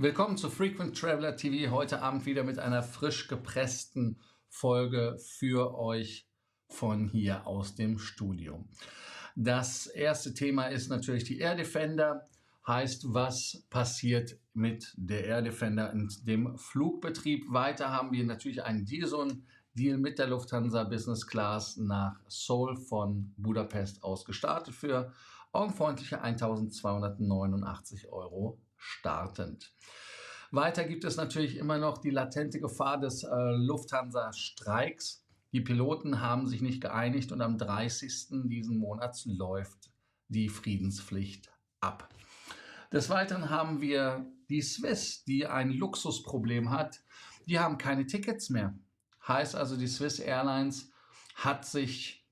Willkommen zu Frequent Traveler TV. Heute Abend wieder mit einer frisch gepressten Folge für euch von hier aus dem Studio. Das erste Thema ist natürlich die Air Defender. Heißt, was passiert mit der Air Defender und dem Flugbetrieb? Weiter haben wir natürlich einen Deal mit der Lufthansa Business Class nach Seoul von Budapest aus gestartet für augenfreundliche 1.289 € startend. Weiter gibt es natürlich immer noch die latente Gefahr des Lufthansa-Streiks. Die Piloten haben sich nicht geeinigt und am 30. diesen Monats läuft die Friedenspflicht ab. Des Weiteren haben wir die Swiss, die ein Luxusproblem hat. Die haben keine Tickets mehr. Heißt also, die Swiss Airlines hat sich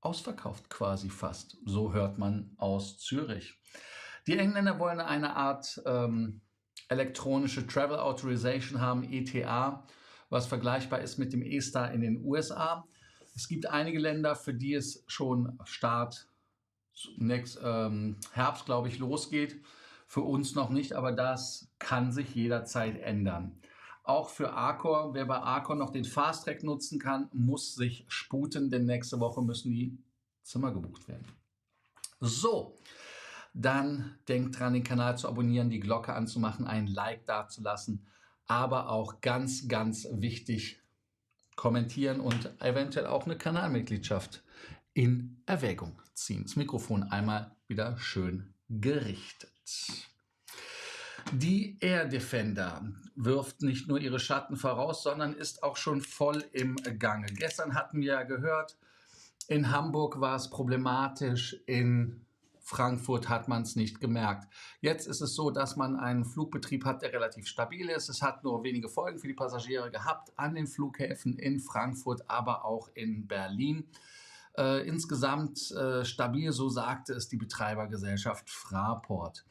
ausverkauft quasi fast. So hört man aus Zürich. Die Engländer wollen eine Art elektronische Travel Authorization haben, ETA, was vergleichbar ist mit dem ESTA in den USA. Es gibt einige Länder, für die es schon Herbst, glaube ich, losgeht. Für uns noch nicht, aber das kann sich jederzeit ändern. Auch für Accor, wer bei Accor noch den Fast Track nutzen kann, muss sich sputen, denn nächste Woche müssen die Zimmer gebucht werden. So, dann denkt dran, den Kanal zu abonnieren, die Glocke anzumachen, ein Like dazulassen, aber auch ganz, ganz wichtig, kommentieren und eventuell auch eine Kanalmitgliedschaft in Erwägung ziehen. Das Mikrofon einmal wieder schön gerichtet. Die Air Defender wirft nicht nur ihre Schatten voraus, sondern ist auch schon voll im Gange. Gestern hatten wir ja gehört, in Hamburg war es problematisch, in Frankfurt hat man es nicht gemerkt. Jetzt ist es so, dass man einen Flugbetrieb hat, der relativ stabil ist. Es hat nur wenige Folgen für die Passagiere gehabt an den Flughäfen in Frankfurt, aber auch in Berlin. Insgesamt stabil, so sagte es die Betreibergesellschaft Fraport.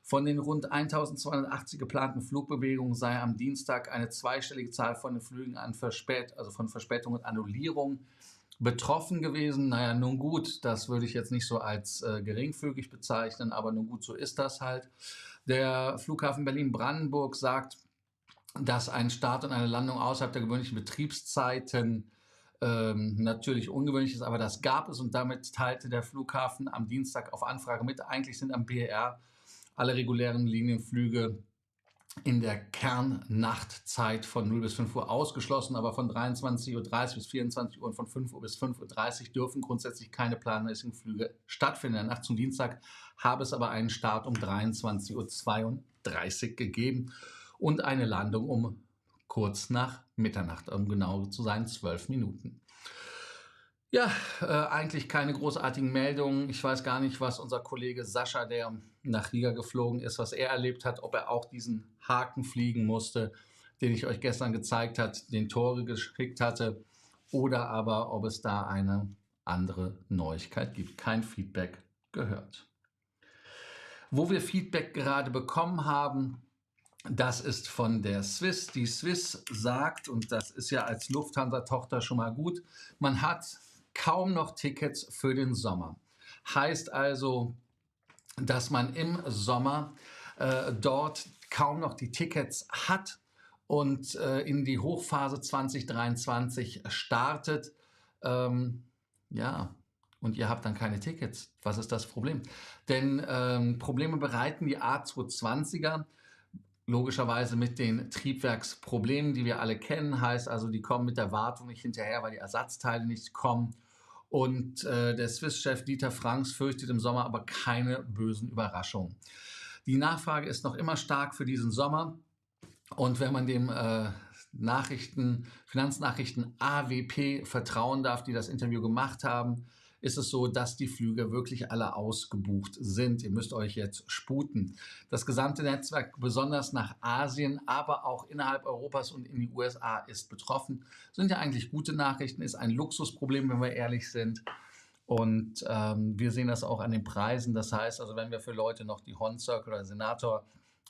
Von den rund 1.280 geplanten Flugbewegungen sei am Dienstag eine zweistellige Zahl von den Flügen von Verspätung und Annullierung betroffen gewesen. Naja, nun gut, das würde ich jetzt nicht so als geringfügig bezeichnen, aber nun gut, so ist das halt. Der Flughafen Berlin-Brandenburg sagt, dass ein Start und eine Landung außerhalb der gewöhnlichen Betriebszeiten natürlich ungewöhnlich ist, aber das gab es und damit teilte der Flughafen am Dienstag auf Anfrage mit. Eigentlich sind am BER alle regulären Linienflüge in der Kernnachtzeit von 0 bis 5 Uhr ausgeschlossen, aber von 23.30 Uhr bis 24 Uhr und von 5 Uhr bis 5.30 Uhr dürfen grundsätzlich keine planmäßigen Flüge stattfinden. In der Nacht zum Dienstag habe es aber einen Start um 23.32 Uhr gegeben und eine Landung um kurz nach Mitternacht, um genau zu sein, 12 Minuten. Ja, eigentlich keine großartigen Meldungen. Ich weiß gar nicht, was unser Kollege Sascha, der nach Riga geflogen ist, was er erlebt hat, ob er auch diesen Haken fliegen musste, den ich euch gestern gezeigt habe, den Tore geschickt hatte, oder aber ob es da eine andere Neuigkeit gibt. Kein Feedback gehört. Wo wir Feedback gerade bekommen haben, das ist von der Swiss. Die Swiss sagt, und das ist ja als Lufthansa-Tochter schon mal gut, man hat kaum noch Tickets für den Sommer. Heißt also, dass man im Sommer dort kaum noch die Tickets hat und in die Hochphase 2023 startet. Ja, und ihr habt dann keine Tickets. Was ist das Problem? Denn Probleme bereiten die A220er, logischerweise mit den Triebwerksproblemen, die wir alle kennen. Heißt also, die kommen mit der Wartung nicht hinterher, weil die Ersatzteile nicht kommen. Und der Swiss-Chef Dieter Franks fürchtet im Sommer aber keine bösen Überraschungen. Die Nachfrage ist noch immer stark für diesen Sommer. Und wenn man dem Finanznachrichten AWP vertrauen darf, die das Interview gemacht haben, ist es so, dass die Flüge wirklich alle ausgebucht sind. Ihr müsst euch jetzt sputen. Das gesamte Netzwerk, besonders nach Asien, aber auch innerhalb Europas und in die USA, ist betroffen. Sind ja eigentlich gute Nachrichten, ist ein Luxusproblem, wenn wir ehrlich sind. Und wir sehen das auch an den Preisen. Das heißt, also wenn wir für Leute noch die Horn Circle oder Senator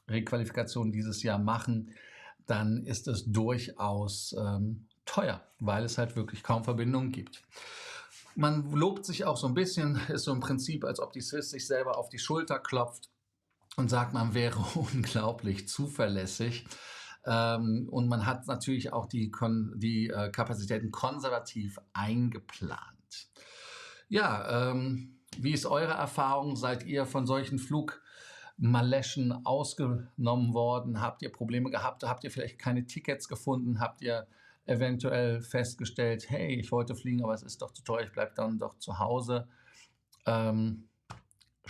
Requalifikation dieses Jahr machen, dann ist es durchaus teuer, weil es halt wirklich kaum Verbindungen gibt. Man lobt sich auch so ein bisschen, ist so im Prinzip, als ob die Swiss sich selber auf die Schulter klopft und sagt, man wäre unglaublich zuverlässig. Und man hat natürlich auch die Kapazitäten konservativ eingeplant. Ja, wie ist eure Erfahrung? Seid ihr von solchen Flugmaleschen ausgenommen worden? Habt ihr Probleme gehabt? Habt ihr vielleicht keine Tickets gefunden? Habt ihr eventuell festgestellt, hey, ich wollte fliegen, aber es ist doch zu teuer, ich bleibe dann doch zu Hause?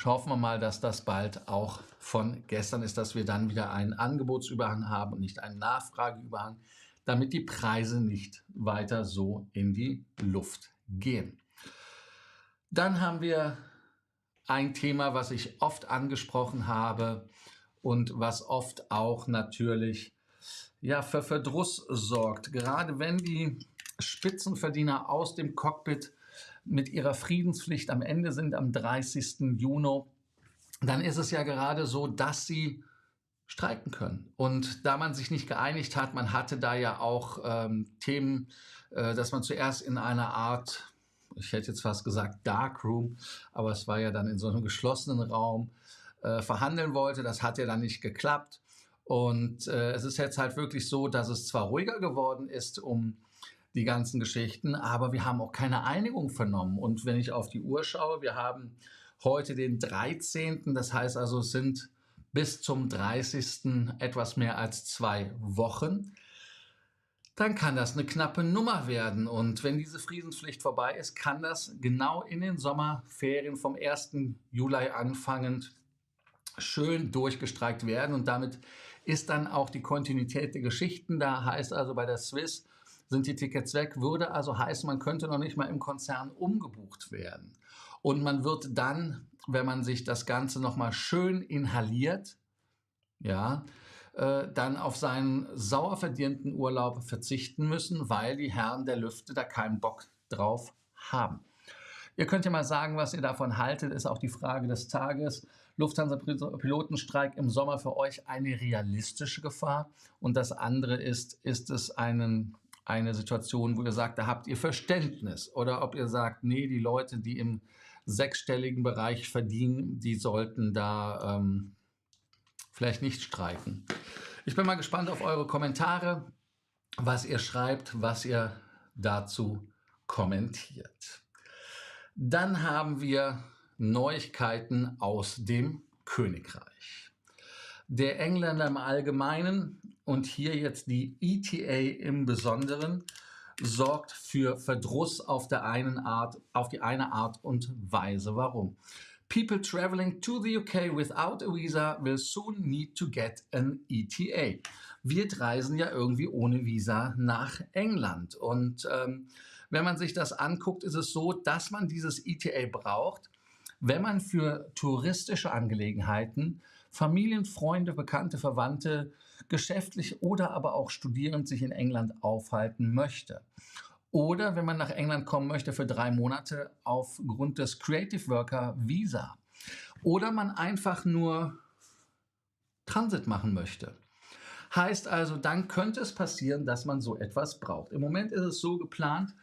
Hoffen wir mal, dass das bald auch von gestern ist, dass wir dann wieder einen Angebotsüberhang haben und nicht einen Nachfrageüberhang, damit die Preise nicht weiter so in die Luft gehen. Dann haben wir ein Thema, was ich oft angesprochen habe und was oft auch natürlich für Verdruss sorgt. Gerade wenn die Spitzenverdiener aus dem Cockpit mit ihrer Friedenspflicht am Ende sind, am 30. Juni, dann ist es ja gerade so, dass sie streiken können. Und da man sich nicht geeinigt hat, man hatte da ja auch Themen, dass man zuerst in einer Art, ich hätte jetzt fast gesagt Darkroom, aber es war ja dann in so einem geschlossenen Raum, verhandeln wollte. Das hat ja dann nicht geklappt. Und es ist jetzt halt wirklich so, dass es zwar ruhiger geworden ist um die ganzen Geschichten, aber wir haben auch keine Einigung vernommen. Und wenn ich auf die Uhr schaue, wir haben heute den 13., das heißt also, es sind bis zum 30. etwas mehr als 2 Wochen, dann kann das eine knappe Nummer werden. Und wenn diese Friedenspflicht vorbei ist, kann das genau in den Sommerferien vom 1. Juli anfangend schön durchgestreikt werden. Und damit ist dann auch die Kontinuität der Geschichten da. Heißt also, bei der Swiss sind die Tickets weg, würde also heißen, man könnte noch nicht mal im Konzern umgebucht werden. Und man wird dann, wenn man sich das Ganze nochmal schön inhaliert, dann auf seinen sauer verdienten Urlaub verzichten müssen, weil die Herren der Lüfte da keinen Bock drauf haben. Ihr könnt ja mal sagen, was ihr davon haltet, ist auch die Frage des Tages. Lufthansa-Pilotenstreik im Sommer für euch eine realistische Gefahr? Und das andere ist es eine Situation, wo ihr sagt, da habt ihr Verständnis? Oder ob ihr sagt, nee, die Leute, die im 6-stelligen Bereich verdienen, die sollten da vielleicht nicht streiken. Ich bin mal gespannt auf eure Kommentare, was ihr schreibt, was ihr dazu kommentiert. Dann haben wir Neuigkeiten aus dem Königreich. Der Engländer im Allgemeinen und hier jetzt die ETA im Besonderen sorgt für Verdruss auf die eine Art und Weise. Warum? People traveling to the UK without a visa will soon need to get an ETA. Wir reisen ja irgendwie ohne Visa nach England. Und wenn man sich das anguckt, ist es so, dass man dieses ETA braucht, wenn man für touristische Angelegenheiten Familien, Freunde, Bekannte, Verwandte, geschäftlich oder aber auch studierend sich in England aufhalten möchte. Oder wenn man nach England kommen möchte für 3 Monate aufgrund des Creative Worker Visa. Oder man einfach nur Transit machen möchte. Heißt also, dann könnte es passieren, dass man so etwas braucht. Im Moment ist es so geplant,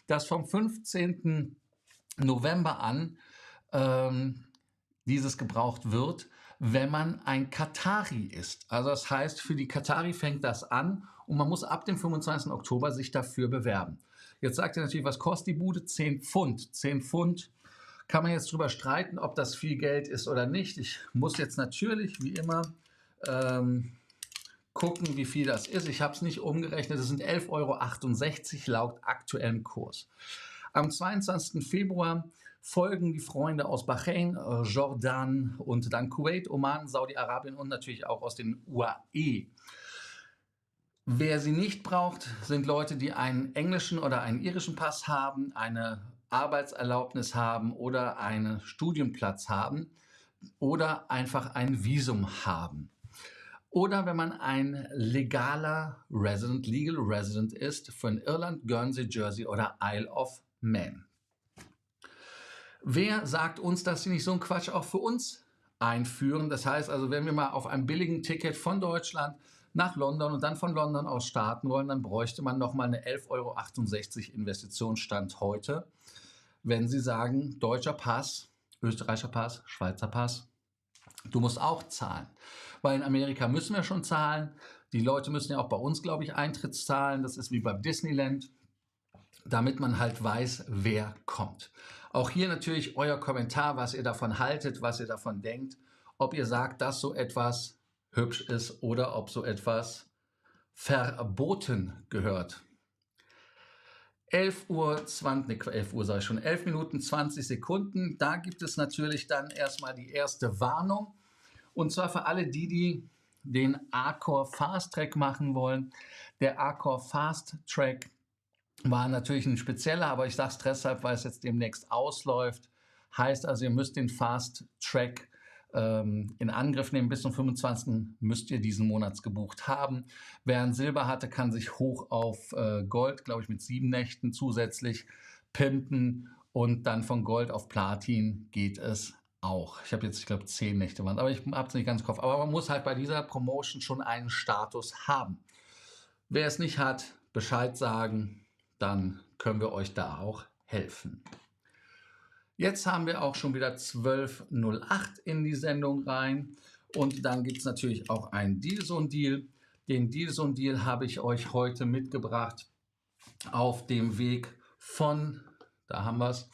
dass vom 15. November an dieses gebraucht wird, wenn man ein Katari ist. Also das heißt, für die Katari fängt das an und man muss ab dem 25. Oktober sich dafür bewerben. Jetzt sagt ihr natürlich, was kostet die Bude? 10 Pfund. 10 Pfund kann man jetzt drüber streiten, ob das viel Geld ist oder nicht. Ich muss jetzt natürlich, wie immer, gucken, wie viel das ist. Ich habe es nicht umgerechnet. Es sind 11,68 € laut aktuellem Kurs. Am 22. Februar folgen die Freunde aus Bahrain, Jordan und dann Kuwait, Oman, Saudi-Arabien und natürlich auch aus den UAE. Wer sie nicht braucht, sind Leute, die einen englischen oder einen irischen Pass haben, eine Arbeitserlaubnis haben oder einen Studienplatz haben oder einfach ein Visum haben. Oder wenn man ein legal Resident ist von Irland, Guernsey, Jersey oder Isle of Man. Wer sagt uns, dass sie nicht so einen Quatsch auch für uns einführen? Das heißt also, wenn wir mal auf einem billigen Ticket von Deutschland nach London und dann von London aus starten wollen, dann bräuchte man nochmal eine 11,68 € Investitionsstand heute. Wenn Sie sagen, deutscher Pass, österreichischer Pass, Schweizer Pass, Du musst auch zahlen, weil in Amerika müssen wir schon zahlen. Die Leute müssen ja auch bei uns, glaube ich, Eintritt zahlen. Das ist wie beim Disneyland, damit man halt weiß, wer kommt. Auch hier natürlich euer Kommentar, was ihr davon haltet, was ihr davon denkt, ob ihr sagt, dass so etwas hübsch ist oder ob so etwas verboten gehört. 11 Uhr 20, 11 Uhr sage ich schon, 11 Minuten 20 Sekunden. Da gibt es natürlich dann erstmal die erste Warnung. Und zwar für alle die den Arcor Fast Track machen wollen. Der Arcor Fast Track war natürlich ein spezieller, aber ich sage es deshalb, weil es jetzt demnächst ausläuft. Heißt also, ihr müsst den Fast Track in Angriff nehmen. Bis zum 25. müsst ihr diesen Monats gebucht haben. Wer ein Silber hatte, kann sich hoch auf Gold, glaube ich, mit 7 Nächten zusätzlich pimpen. Und dann von Gold auf Platin geht es auch. Ich habe jetzt, ich glaube, 10 Nächte waren, aber ich habe es nicht ganz im Kopf. Aber man muss halt bei dieser Promotion schon einen Status haben. Wer es nicht hat, Bescheid sagen, dann können wir euch da auch helfen. Jetzt haben wir auch schon wieder 12:08 in die Sendung rein und dann gibt es natürlich auch einen Dealzone-Deal. Den Dealzone-Deal habe ich euch heute mitgebracht auf dem Weg von, da haben wir es,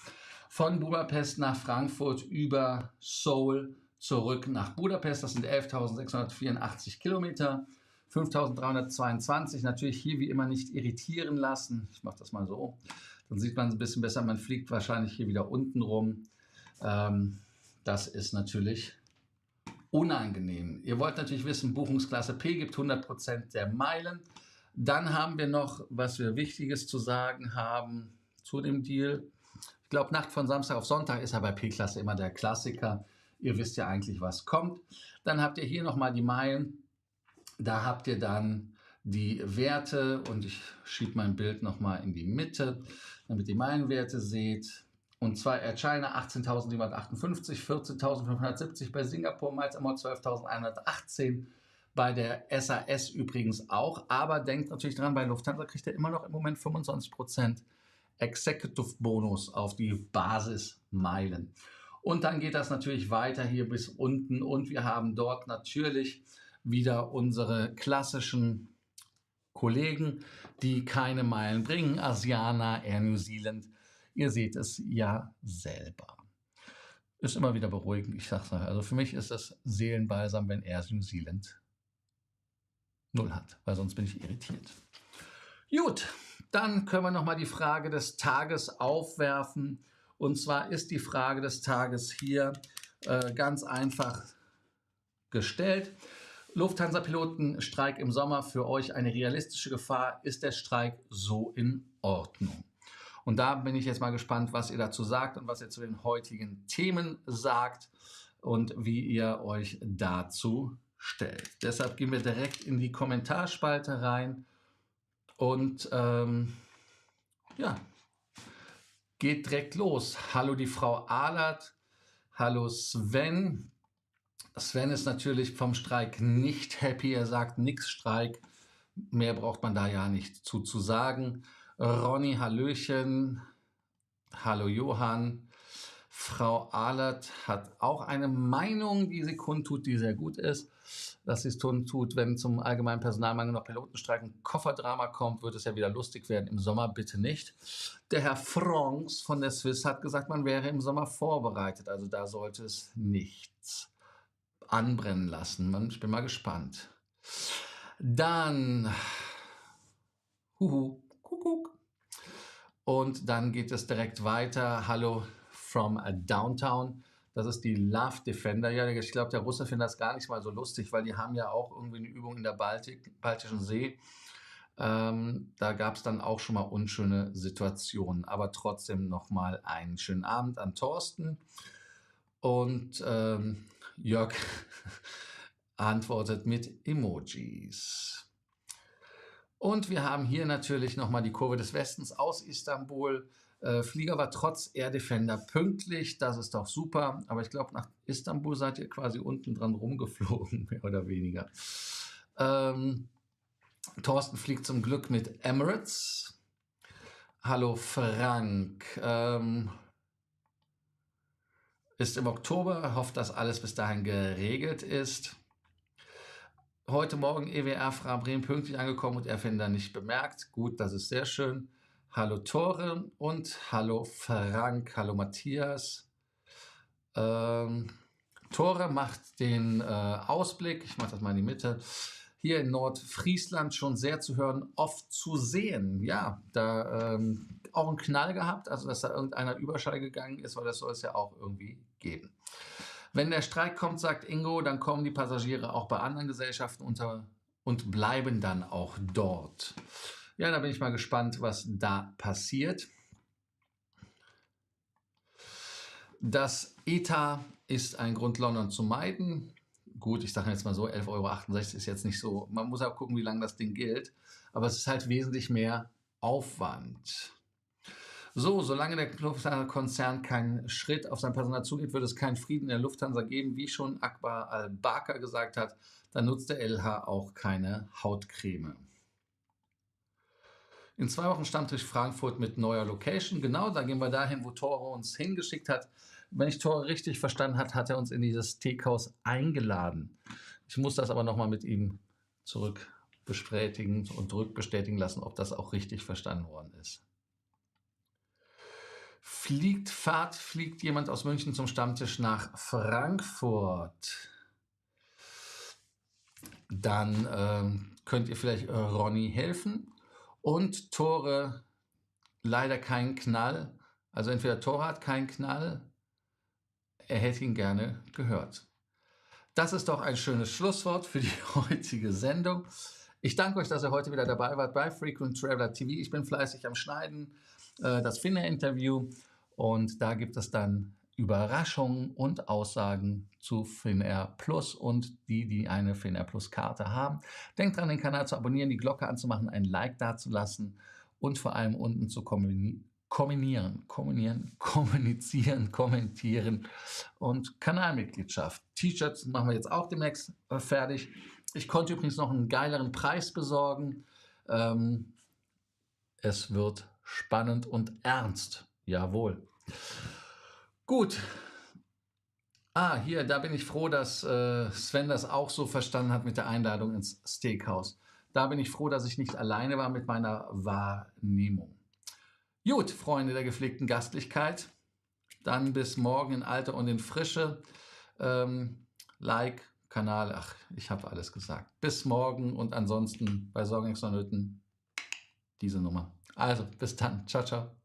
von Budapest nach Frankfurt über Seoul zurück nach Budapest. Das sind 11.684 Kilometer, 5.322. Natürlich hier wie immer nicht irritieren lassen. Ich mache das mal so. Dann sieht man es ein bisschen besser. Man fliegt wahrscheinlich hier wieder unten rum. Das ist natürlich unangenehm. Ihr wollt natürlich wissen, Buchungsklasse P gibt 100% der Meilen. Dann haben wir noch, was wir Wichtiges zu sagen haben zu dem Deal. Ich glaube, Nacht von Samstag auf Sonntag ist ja bei P-Klasse immer der Klassiker. Ihr wisst ja eigentlich, was kommt. Dann habt ihr hier nochmal die Meilen. Da habt ihr dann die Werte und ich schiebe mein Bild nochmal in die Mitte, damit ihr die Meilenwerte seht. Und zwar Air China 18.758, 14.570 bei Singapore, Miles Amor 12.118, bei der SAS übrigens auch. Aber denkt natürlich dran, bei Lufthansa kriegt ihr immer noch im Moment 25% Executive Bonus auf die Basismeilen. Und dann geht das natürlich weiter hier bis unten und wir haben dort natürlich wieder unsere klassischen Kollegen, die keine Meilen bringen. Asiana, Air New Zealand. Ihr seht es ja selber. Ist immer wieder beruhigend, ich sag's euch. Also für mich ist das Seelenbalsam, wenn Air New Zealand 0 hat, weil sonst bin ich irritiert. Gut, dann können wir nochmal die Frage des Tages aufwerfen. Und zwar ist die Frage des Tages hier ganz einfach gestellt. Lufthansa-Pilotenstreik im Sommer für euch eine realistische Gefahr? Ist der Streik so in Ordnung? Und da bin ich jetzt mal gespannt, was ihr dazu sagt und was ihr zu den heutigen Themen sagt und wie ihr euch dazu stellt. Deshalb gehen wir direkt in die Kommentarspalte rein und ja, geht direkt los. Hallo die Frau Ahlert, hallo Sven. Sven ist natürlich vom Streik nicht happy. Er sagt nix Streik. Mehr braucht man da ja nicht zu sagen. Ronny, hallöchen. Hallo Johann. Frau Ahlert hat auch eine Meinung, die sie kundtut, die sehr gut ist. Dass sie es kundtut, wenn zum allgemeinen Personalmangel noch Pilotenstreik ein Kofferdrama kommt, wird es ja wieder lustig werden. Im Sommer bitte nicht. Der Herr Franks von der Swiss hat gesagt, man wäre im Sommer vorbereitet. Also da sollte es nichts anbrennen lassen. Ich bin mal gespannt. Dann Kuckuck. Und dann geht es direkt weiter. Hallo from Downtown. Das ist die Love Defender. Ja, ich glaube, der Russe findet das gar nicht mal so lustig, weil die haben ja auch irgendwie eine Übung in der Baltischen See. Da gab es dann auch schon mal unschöne Situationen. Aber trotzdem nochmal einen schönen Abend an Thorsten. Und Jörg antwortet mit Emojis. Und wir haben hier natürlich nochmal die Kurve des Westens aus Istanbul. Flieger war trotz Air Defender pünktlich, das ist doch super. Aber ich glaube, nach Istanbul seid ihr quasi unten dran rumgeflogen, mehr oder weniger. Thorsten fliegt zum Glück mit Emirates. Hallo Frank. ist im Oktober, hofft, dass alles bis dahin geregelt ist. Heute Morgen EWR Fra-Bremen pünktlich angekommen und Erfinder nicht bemerkt. Gut, das ist sehr schön. Hallo Tore und hallo Frank, hallo Matthias. Tore macht den Ausblick, ich mache das mal in die Mitte, hier in Nordfriesland schon sehr zu hören, oft zu sehen. Ja, da auch einen Knall gehabt, also dass da irgendeiner Überschall gegangen ist, weil das soll es ja auch irgendwie geben. Wenn der Streik kommt, sagt Ingo, dann kommen die Passagiere auch bei anderen Gesellschaften unter und bleiben dann auch dort. Ja, da bin ich mal gespannt, was da passiert. Das ETA ist ein Grund, London zu meiden. Gut, ich sage jetzt mal so, 11,68 € ist jetzt nicht so. Man muss auch gucken, wie lange das Ding gilt. Aber es ist halt wesentlich mehr Aufwand. So, solange der Lufthansa-Konzern keinen Schritt auf sein Personal zugeht, wird es keinen Frieden in der Lufthansa geben. Wie schon Akbar al-Bakr gesagt hat, dann nutzt der LH auch keine Hautcreme. In 2 Wochen Stammtisch Frankfurt mit neuer Location. Genau, da gehen wir dahin, wo Tore uns hingeschickt hat. Wenn ich Tore richtig verstanden habe, hat er uns in dieses Steakhouse eingeladen. Ich muss das aber nochmal mit ihm zurück bestätigen und rückbestätigen lassen, ob das auch richtig verstanden worden ist. Fliegt jemand aus München zum Stammtisch nach Frankfurt? Dann könnt ihr vielleicht Ronny helfen. Und Tore, leider keinen Knall. Also entweder Tore hat keinen Knall, er hätte ihn gerne gehört. Das ist doch ein schönes Schlusswort für die heutige Sendung. Ich danke euch, dass ihr heute wieder dabei wart bei Frequent Traveler TV. Ich bin fleißig am Schneiden, das Finnair-Interview. Und da gibt es dann Überraschungen und Aussagen zu Finnair Plus und die eine Finnair Plus Karte haben. Denkt dran, den Kanal zu abonnieren, die Glocke anzumachen, ein Like dazulassen und vor allem unten zu kommunizieren und Kanalmitgliedschaft. T-Shirts machen wir jetzt auch demnächst fertig. Ich konnte übrigens noch einen geileren Preis besorgen. Es wird spannend und ernst. Jawohl. Gut. Hier, da bin ich froh, dass Sven das auch so verstanden hat mit der Einladung ins Steakhouse. Da bin ich froh, dass ich nicht alleine war mit meiner Wahrnehmung. Gut, Freunde der gepflegten Gastlichkeit. Dann bis morgen in Alter und in Frische. Like, Kanal, ich habe alles gesagt. Bis morgen und ansonsten bei Sorgen extra Nöten diese Nummer. Also, bis dann. Ciao, ciao.